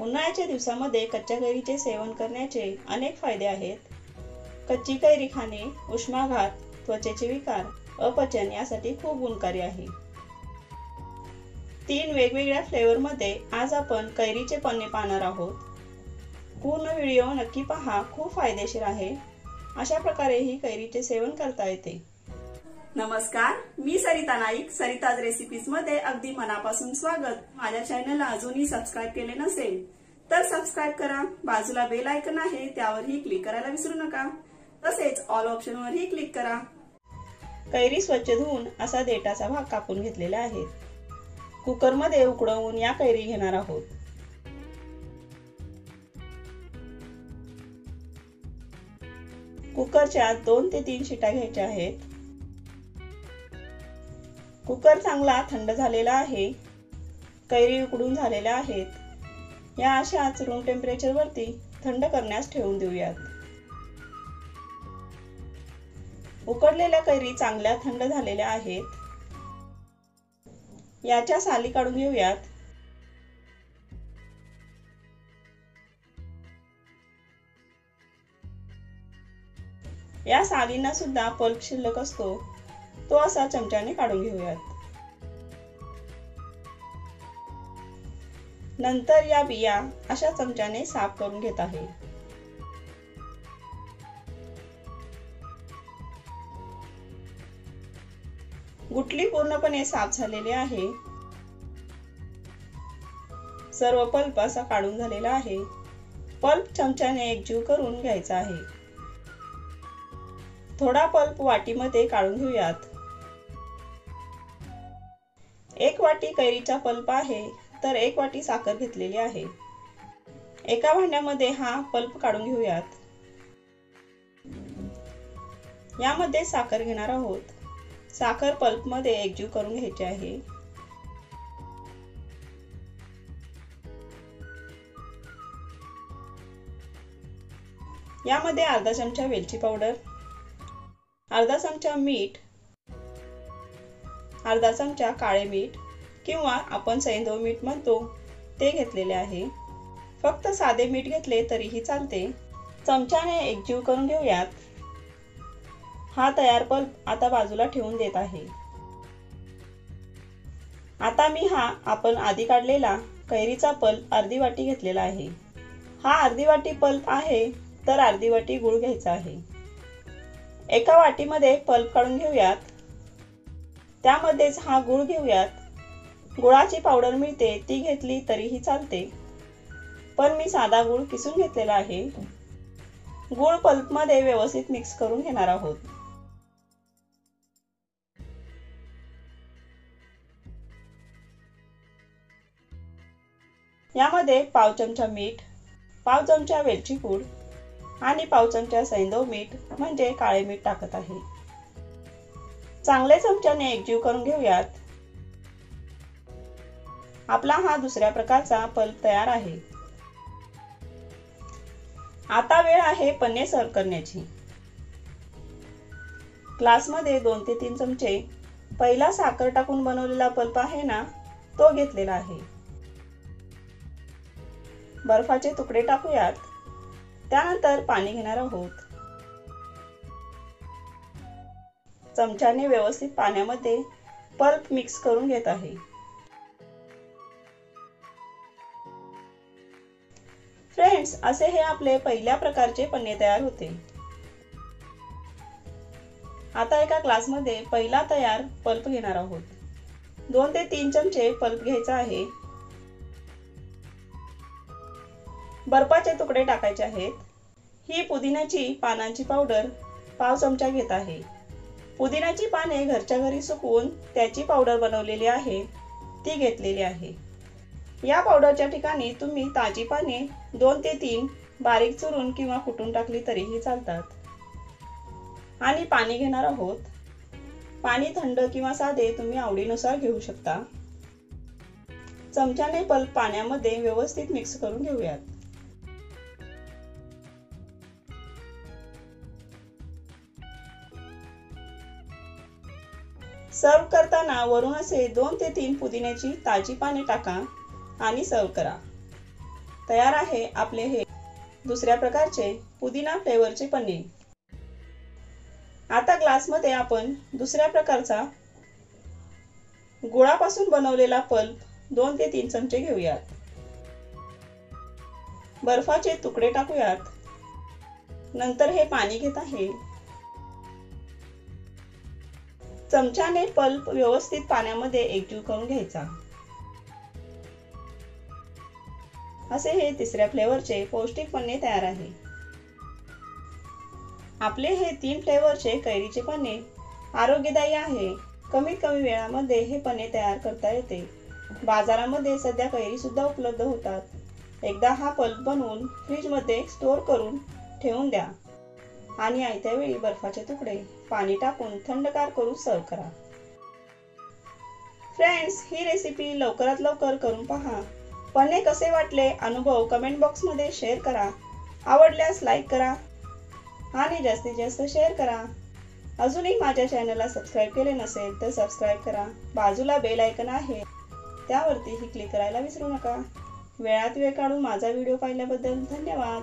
उन्हाळ्याच्या दिवसामध्ये कच्च्या कैरीचे सेवन करण्याचे अनेक फायदे आहेत. कच्ची कैरी खाणे उष्माघात, त्वचेचे विकार, अपचन यासाठी खूप गुणकारी आहे. 3 वेगवेगळ्या फ्लेवरमध्ये आज आपण कैरीचे पन्ने पाहणार आहोत. पूर्ण व्हिडिओ नक्की पहा, खूप फायदेशीर आहे. अशा प्रकारे ही कैरीचे सेवन करता येते. नमस्कार, मी सरिता नाईक. सरिताज रेसिपीज मध्ये अगदी मनापासून स्वागत. माझ्या चॅनलला अजूनही सबस्क्राइब केले नसेल तर सबस्क्राइब करा. बाजूला बेल आयकॉन आहे, त्यावरही क्लिक करायला विसरू नका. तसेच ऑल ऑप्शनवरही क्लिक करा. कैरी स्वच्छ धुवून असा देठाचा भाग कापून घेतलेला आहे. कुकरमध्ये उकडवून या कैरी घेणार आहोत. कुकरच्या 2 ते 3 शिट्या घ्यायच्या आहेत. कुकर चांगला थंड झालेला आहे. कैरी उकडून झालेल्या आहेत. या अशाच रूम टेम्परेचर वरती थंड करण्यास ठेवून देऊयात. उकडलेल्या कैरी चांगल्या थंड झालेल्या आहेत. याच्या साली काढून घेऊयात. या सालींना सुद्धा पल्प शिल्लक असतो, तो असा चमच्याने काढून घेऊयात. नंतर या बिया अशा चमच्याने साफ करून घेत आहे. गुठली पूर्णपणे साफ झालेली आहे. सर्व पल्प असा काढून झालेला आहे. पल्प चमच्याने एकजीव करून घ्यायचा आहे. थोडा पल्प वाटीमध्ये काढून घेऊयात. 1 वाटी कैरीचा पल्प आहे तर 1 वाटी साखर घेतलेली आहे. एका भांड्यामध्ये हा पल्प काढून घेऊयात. यामध्ये साखर घेणार आहोत. साखर पल्प मध्ये एकजीव करून घ्यायची आहे. यामध्ये अर्धा चमचा वेलची पावडर, अर्धा चमचा मीठ, अर्धा चमचा काळे मीठ किंवा आपण सैंधव मीठ म्हणतो ते घेतलेले आहे. फक्त साधे मीठ घेतले तरीही चालते. चमच्याने एकजीव करून घेऊयात. हा तयार पल्प आता बाजूला ठेवून देत आहे. आता मी हा आपण आधी काढलेला कैरीचा पल्प अर्धी वाटी घेतलेला आहे. हा अर्धी वाटी पल्प आहे तर अर्धी वाटी गूळ घ्यायचा आहे. एका वाटीमध्ये पल्प काढून घेऊयात. त्यामध्येच हा गूळ घेऊयात. गुळाची पावडर मिळते ती घेतली तरीही चालते, पण मी साधा गूळ किसून घेतलेला आहे. गूळ पल्प मध्ये व्यवस्थित मिक्स करून घेणार आहोत. यामध्ये पाव चमचा मीठ, पाव चमचा वेलची पूड आणि पाव चमचा सैंधव मीठ म्हणजे काळे मीठ टाकत आहे. चांगले चमच्याने एकजीव करून घेऊयात. आपला हा दुसऱ्या प्रकारचा पल्प तयार आहे. आता वेळ आहे पन्ने सर्व करण्याची. ग्लासमध्ये 2 ते 3 चमचे पहिला साखर टाकून बनवलेला पल्प आहे ना, तो घेतलेला आहे. बर्फाचे तुकडे टाकूयात. त्यानंतर पाणी घेणार आहोत. चमच्याने व्यवस्थित पाण्यामध्ये पल्प मिक्स करून घेत आहे. फ्रेंड्स, असे हे आपले पहिल्या प्रकारचे पन्ने तयार होते. आता एका ग्लासमध्ये पहिला तयार पल्प घेणार आहोत. 2 ते 3 चमचे पल्प घ्यायचा आहे. बर्फाचे तुकडे टाकायचे आहेत. ही पुदिन्याची पानांची पावडर पाव चमचा घेत आहे. पुदिन्याची पाने घरच्या घरी सुकवून त्याची पावडर बनवलेली आहे, ती घेतलेली आहे. या पावडरच्या ठिकाणी तुम्ही ताजी पाने 2 ते 3 बारीक चुरून किंवा कुटून टाकली तरीही चालतात. आणि पाणी घेणार आहोत. पाणी थंड किंवा साधे तुम्ही आवडीनुसार घेऊ शकता. चमच्याने पल्प पाण्यामध्ये व्यवस्थित मिक्स करून घेऊयात. सर्व करताना वरून असे 2 ते 3 पुदिन्याची ताजी पाने टाका आणि सर्व करा. तयार आहे आपले हे दुसऱ्या प्रकारचे पुदिना फ्लेवरचे पनीर। आता ग्लासमध्ये आपण दुसऱ्या प्रकारचा गुळापासून बनवलेला पल्प 2 ते 3 चमचे घेऊयात। बर्फाचे तुकडे टाकूयात। नंतर हे पाणी घेत आहे। चमच्याने पल्प व्यवस्थित पाण्यामध्ये एकजीव करून घ्यायचा। असे हे तिसऱ्या फ्लेवरचे पौष्टिक पन्ने तयार आहे। आपले हे 3 फ्लेवरचे कैरीचे पन्ने आरोग्यदायी आहे। कमीत कमी वेळामध्ये हे पन्ने तयार करता येते। बाजारामध्ये सध्या कैरी सुद्धा उपलब्ध होतात। एकदा हा पल्प बनवून फ्रीजमध्ये स्टोर करून ठेवून द्या आणि आयत्या वेळी बर्फाचे तुकडे पाणी टाकून थंडगार करून सर्व करा। फ्रेंड्स, ही रेसिपी लवकरात लवकर करून पहा। पन्ने कसे वाटले अनुभव कमेंट बॉक्समध्ये शेअर करा। आवडल्यास लाईक करा आणि जास्तीत जास्त शेअर करा। अजूनही माझ्या चॅनलला सबस्क्राईब केले नसेल तर सबस्क्राईब करा। बाजूला बेल आयकॉन आहे, त्यावरतीही क्लिक करायला विसरू नका। वेळात वेळ काढून माझा व्हिडिओ पाहिल्याबद्दल धन्यवाद।